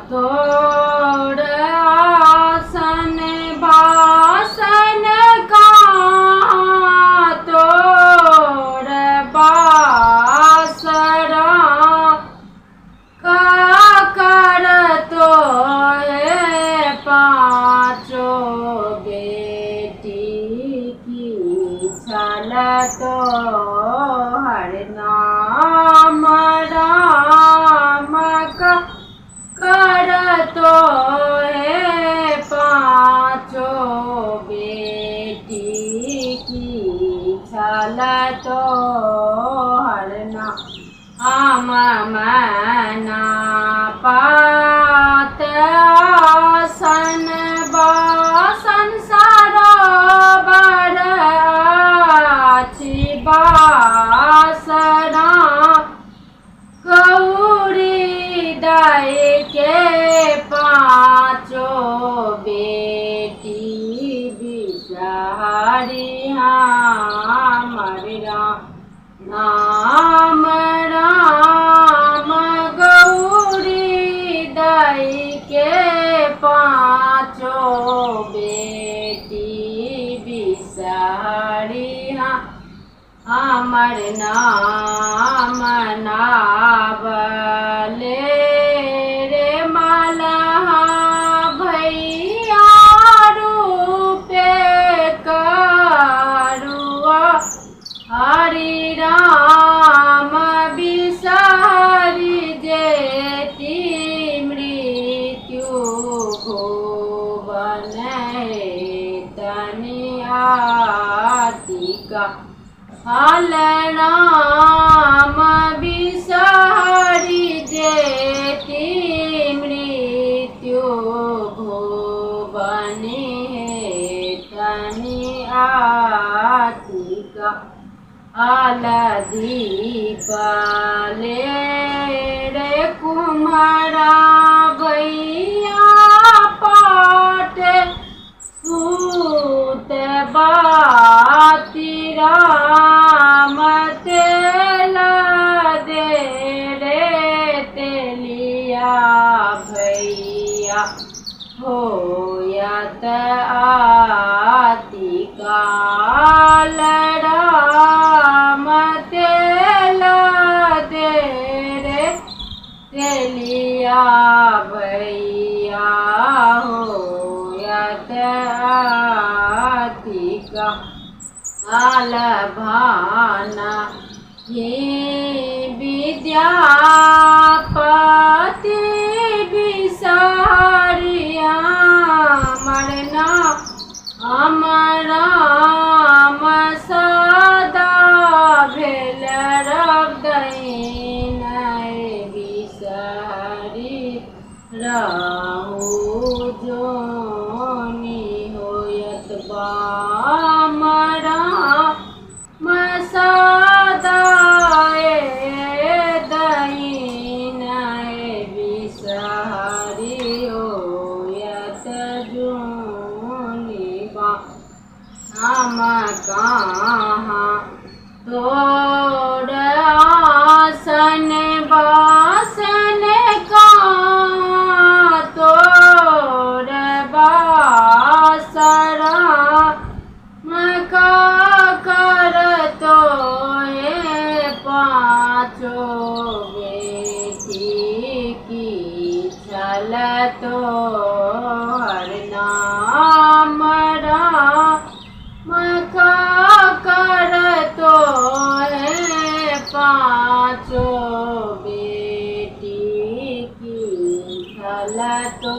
तोड़ आसन बासन का तोड़ बासरा का कर तो है पांचों बेटी की छल तो हर नाम राम का कर तो है पांचों बेटी की छल तो हर नाम मना पात आसन बासन सरोवर आछि बासरा गौरी दाय के पांचों बेटी बिचारी हमर नाम राम गौरी दाय के पांचों बेटी बिसारी हमर नाम नावले रे मलहा भैया रूपे करुआ हरि राम बिसारी जेति मृत्यु भुवन तनियातिका हल राम बिसारी जेति मृत्यु भुवन तनियातिका आल दीप ले रे कुम्हारा भैया पाट सूत बाती राम तेल दे रे तेलिया भैया होयत आती काल राम तेल दे रे तेलिया भैया होयत आती काल भाना हे विद्यापति बिसारिया मरना राम सदा भेल रवदइन बिसारी रहु जोनी होयत बाम राम सदा दइन बिसारी होयत जोनी हम कहाँ तोड़ आसन बासन कहाँ तोड़ बासरा मका कर तो है पांचों बेटी की छल तो हर नाम राम का कर तो है पांचों बेटी की छल तो